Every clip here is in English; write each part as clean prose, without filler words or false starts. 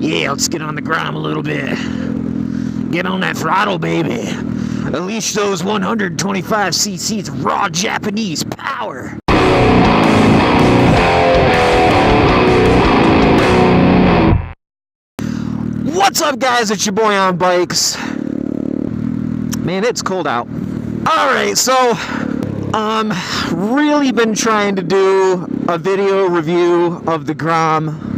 Yeah, let's get on the GROM a little bit. Get on that throttle, baby. Unleash those 125 cc's of raw Japanese power. What's up, guys? It's your boy on bikes. Man, it's cold out. Alright, so really been trying to do a video review of the GROM.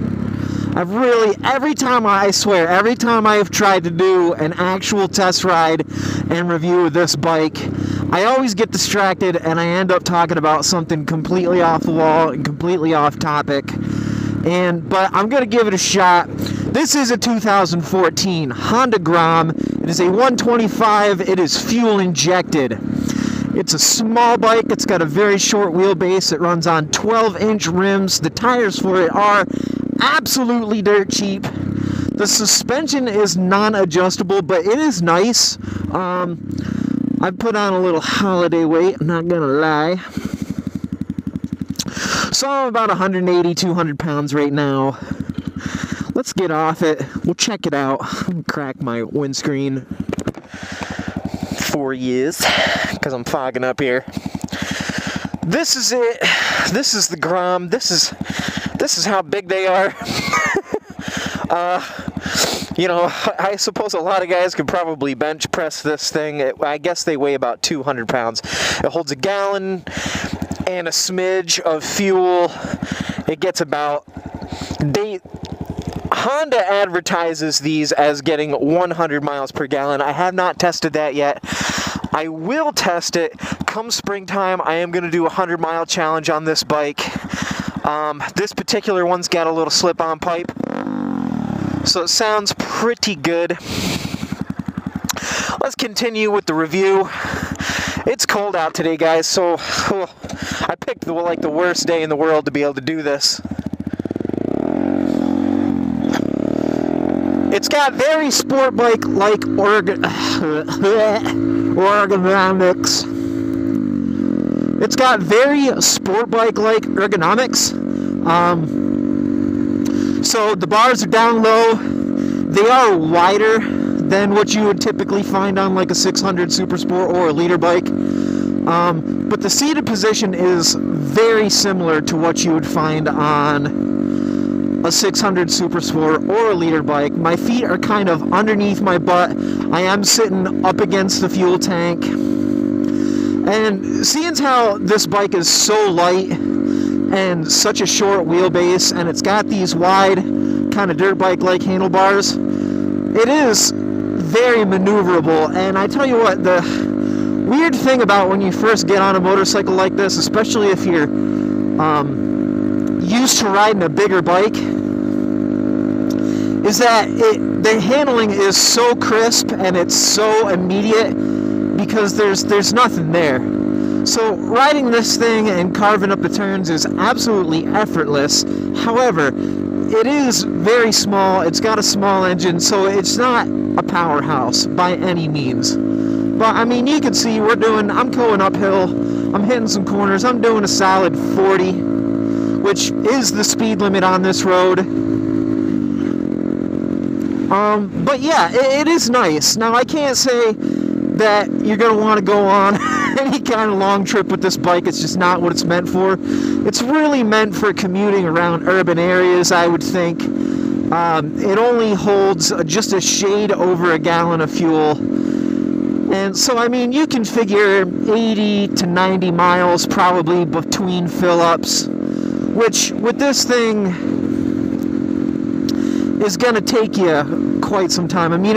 every time I've tried to do an actual test ride and review of this bike, I always get distracted and I end up talking about something completely off the wall and completely off topic. But I'm going to give it a shot. This is a 2014 Honda GROM. It is a 125. It is fuel injected. It's a small bike. It's got a very short wheelbase. It runs on 12-inch rims. The tires for it are absolutely dirt cheap. The suspension is non-adjustable, but it is nice. I put on a little holiday weight, I'm not gonna lie. So I'm about 180, 200 pounds right now. Let's get off it. We'll check it out. Crack my windscreen for years because I'm fogging up here. This is it. This is the GROM. This is how big they are. You know, I suppose a lot of guys could probably bench press this thing. I guess they weigh about 200 pounds. It holds a gallon and a smidge of fuel. It gets about... Honda advertises these as getting 100 miles per gallon. I have not tested that yet. I will test it come springtime. I am going to do a 100-mile challenge on this bike. This particular one's got a little slip-on pipe, so it sounds pretty good. Let's continue with the review. It's cold out today, guys, so I picked the worst day in the world to be able to do this. It's got very sport bike-like ergonomics. It's got very sport bike-like ergonomics. So the bars are down low. They are wider than what you would typically find on like a 600 Super Sport or a leader bike. But the seated position is very similar to what you would find on a 600 Super Sport or a leader bike. My feet are kind of underneath my butt. I am sitting up against the fuel tank. And seeing how this bike is so light and such a short wheelbase, and it's got these wide kind of dirt bike-like handlebars, it is very maneuverable. And I tell you what, the weird thing about when you first get on a motorcycle like this, especially if you're used to riding a bigger bike, is that the handling is so crisp and it's so immediate because there's nothing there. So riding this thing and carving up the turns is absolutely effortless. However, it is very small. It's got a small engine, so it's not a powerhouse by any means. But I mean, you can see I'm going uphill. I'm hitting some corners. I'm doing a solid 40, which is the speed limit on this road. But yeah, it is nice. Now, I can't say that you're going to want to go on any kind of long trip with this bike. It's just not what it's meant for. It's really meant for commuting around urban areas, I would think. It only holds just a shade over a gallon of fuel. And so, I mean, you can figure 80 to 90 miles probably between fill-ups, which with this thing is going to take you quite some time. I mean,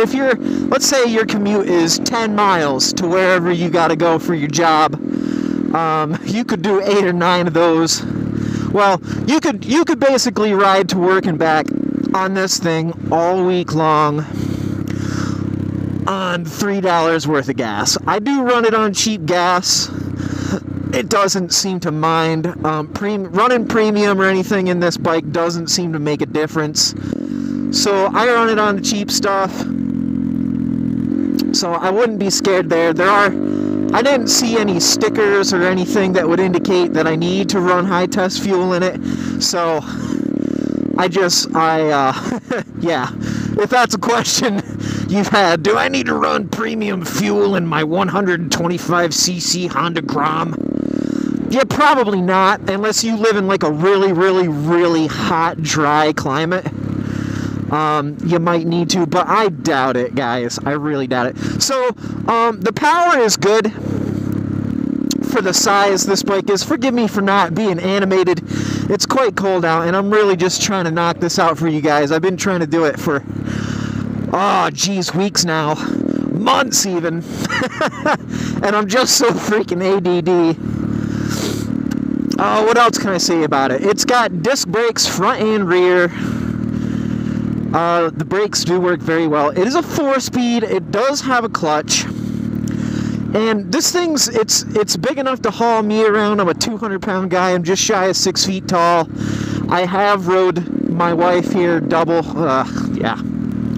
let's say your commute is 10 miles to wherever you got to go for your job, you could do 8 or 9 of those. Well, you could basically ride to work and back on this thing all week long on $3 worth of gas. I do run it on cheap gas. It doesn't seem to mind. Running premium or anything in this bike doesn't seem to make a difference. So I run it on the cheap stuff. So I wouldn't be scared there. I didn't see any stickers or anything that would indicate that I need to run high test fuel in it. So yeah, if that's a question you've had, do I need to run premium fuel in my 125cc Honda GROM? Yeah, probably not, unless you live in like a really, really, really hot, dry climate. You might need to, but I doubt it, guys. I really doubt it. So, the power is good for the size this bike is. Forgive me for not being animated. It's quite cold out, and I'm really just trying to knock this out for you guys. I've been trying to do it for, weeks now. Months, even. And I'm just so freaking ADD. What else can I say about it? It's got disc brakes, front and rear. The brakes do work very well. It is a 4-speed. It does have a clutch. And this thing's, it's big enough to haul me around. I'm a 200-pound guy. I'm just shy of 6 feet tall. I have rode my wife here double. Yeah.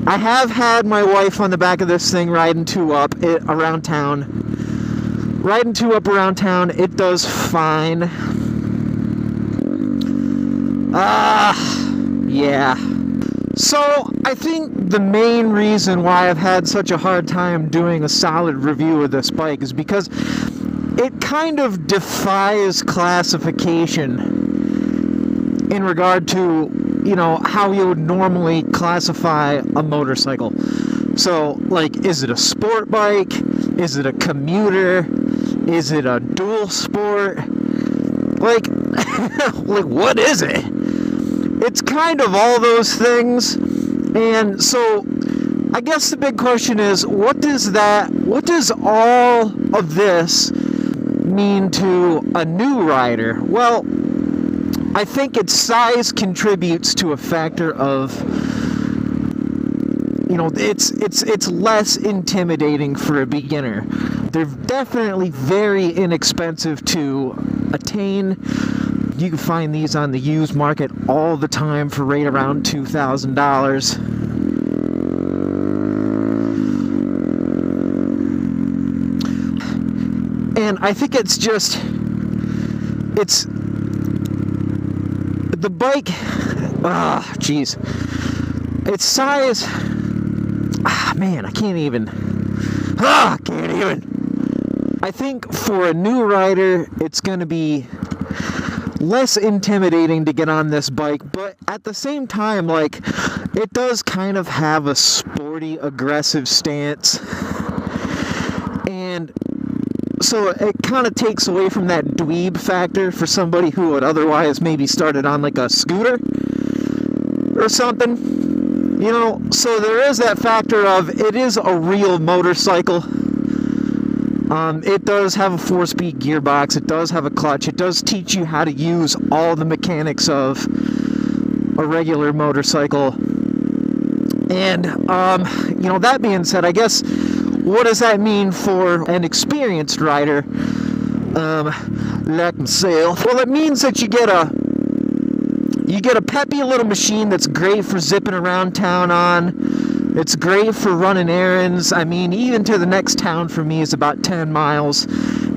I have had my wife on the back of this thing riding 2-up around town. Riding 2-up around town, it does fine. Yeah. So, I think the main reason why I've had such a hard time doing a solid review of this bike is because it kind of defies classification in regard to, you know, how you would normally classify a motorcycle. So, like, is it a sport bike? Is it a commuter? Is it a dual sport? Like, like, what is it? It's kind of all those things. And so, I guess the big question is, what does all of this mean to a new rider? Well, I think its size contributes to a factor of, you know, it's less intimidating for a beginner. They're definitely very inexpensive to attain. You can find these on the used market all the time for right around $2,000. And I think it's the bike, geez. Its size, man, I can't even. I think for a new rider, it's going to be less intimidating to get on this bike, but at the same time, like, it does kind of have a sporty, aggressive stance, and so it kind of takes away from that dweeb factor for somebody who would otherwise maybe started on like a scooter or something, you know. So there is that factor of it is a real motorcycle. It does have a 4-speed gearbox. It does have a clutch. It does teach you how to use all the mechanics of a regular motorcycle. And, you know, that being said, I guess, what does that mean for an experienced rider like myself? Well, it means that you get a peppy little machine that's great for zipping around town on. It's great for running errands. I mean, even to the next town for me is about 10 miles.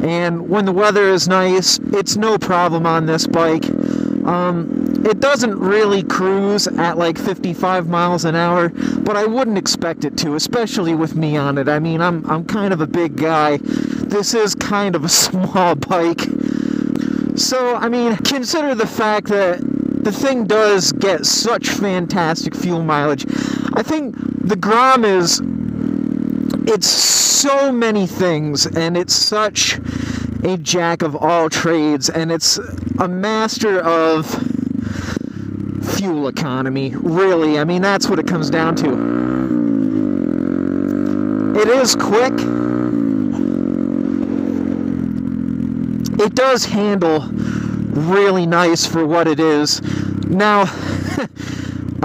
And when the weather is nice, it's no problem on this bike. It doesn't really cruise at like 55 miles an hour, but I wouldn't expect it to, especially with me on it. I mean, I'm kind of a big guy. This is kind of a small bike. So, I mean, consider the fact that the thing does get such fantastic fuel mileage. I think the GROM it's so many things, and it's such a jack of all trades, and it's a master of fuel economy, really. I mean, that's what it comes down to. It is quick. It does handle really nice for what it is. Now,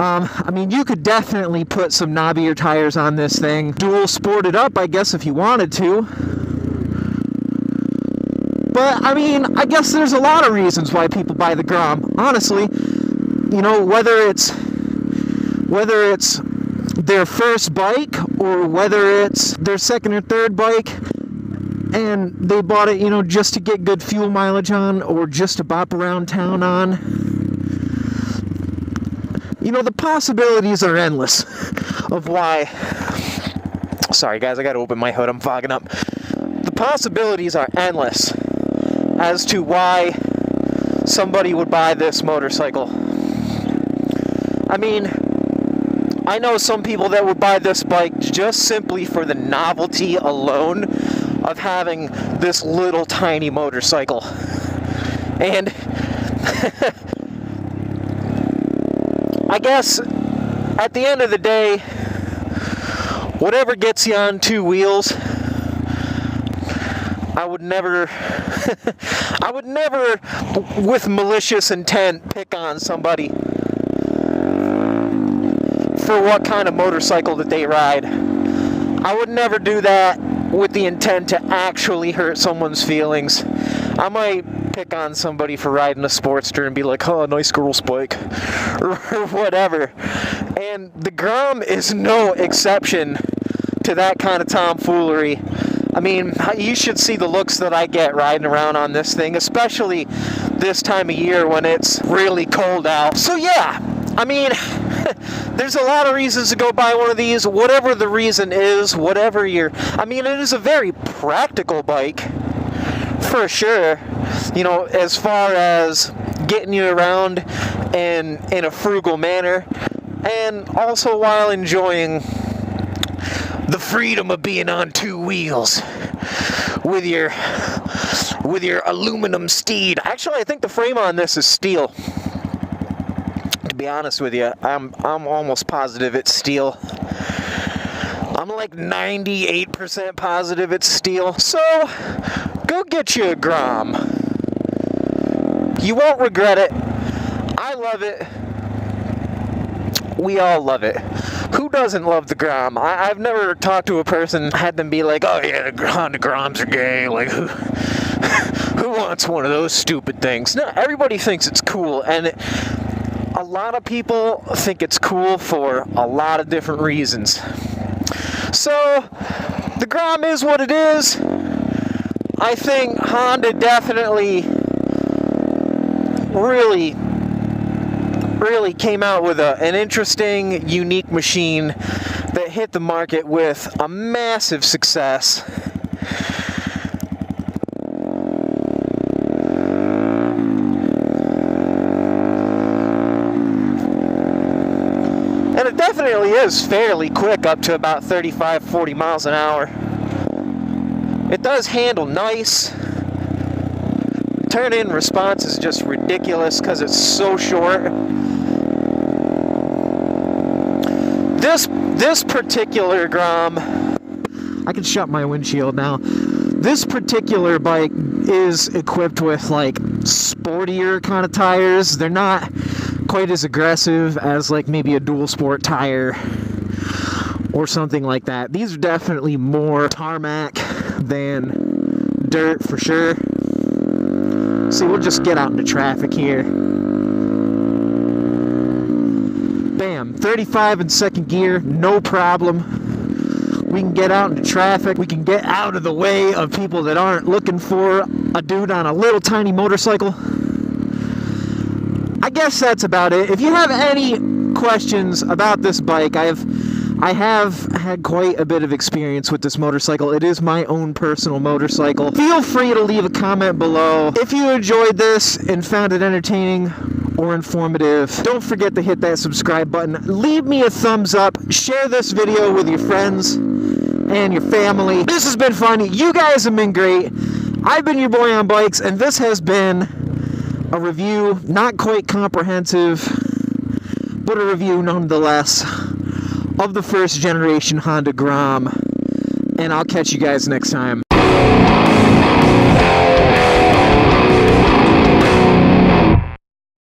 I mean, you could definitely put some knobbier tires on this thing. Dual sport it up, I guess, if you wanted to. But, I mean, I guess there's a lot of reasons why people buy the GROM. Honestly, you know, whether it's their first bike or whether it's their second or third bike, and they bought it, you know, just to get good fuel mileage on or just to bop around town on. You know, the possibilities are endless of why... Sorry, guys, I gotta open my hood. I'm fogging up. The possibilities are endless as to why somebody would buy this motorcycle. I mean, I know some people that would buy this bike just simply for the novelty alone of having this little tiny motorcycle. And I guess at the end of the day, whatever gets you on two wheels, I would never, with malicious intent, pick on somebody for what kind of motorcycle that they ride. I would never do that with the intent to actually hurt someone's feelings. I might pick on somebody for riding a Sportster and be like, oh, nice girl's bike, or whatever. And the GROM is no exception to that kind of tomfoolery. I mean, you should see the looks that I get riding around on this thing, especially this time of year when it's really cold out. So yeah, I mean, there's a lot of reasons to go buy one of these. Whatever the reason is, whatever you're... I mean, it is a very practical bike, for sure. You know, as far as getting you around in a frugal manner, and also while enjoying the freedom of being on two wheels with your aluminum steed. Actually, I think the frame on this is steel. To be honest with you, I'm almost positive it's steel. I'm like 98% positive it's steel. So, go get you a GROM. You won't regret it. I love it. We all love it. Who doesn't love the GROM? I've never talked to a person, had them be like, oh yeah, the GROMs are gay. Like, who wants one of those stupid things? No, everybody thinks it's cool, and a lot of people think it's cool for a lot of different reasons. So, the GROM is what it is. I think Honda definitely really came out with an interesting, unique machine that hit the market with a massive success. And it definitely is fairly quick, up to about 35-40 miles an hour. It does handle nice. Turn-in response is just ridiculous because it's so short. This particular GROM, I can shut my windshield now. This particular bike is equipped with like sportier kind of tires. They're not quite as aggressive as like maybe a dual sport tire or something like that. These are definitely more tarmac than dirt for sure. See, we'll just get out into traffic here. Bam, 35 in second gear, no problem. We can get out into traffic. We can get out of the way of people that aren't looking for a dude on a little tiny motorcycle. I guess that's about it. If you have any questions about this bike, I have had quite a bit of experience with this motorcycle. It is my own personal motorcycle. Feel free to leave a comment below. If you enjoyed this and found it entertaining or informative, don't forget to hit that subscribe button. Leave me a thumbs up. Share this video with your friends and your family. This has been fun. You guys have been great. I've been your boy on bikes, and this has been a review, not quite comprehensive, but a review nonetheless, of the first generation Honda GROM. And I'll catch you guys next time.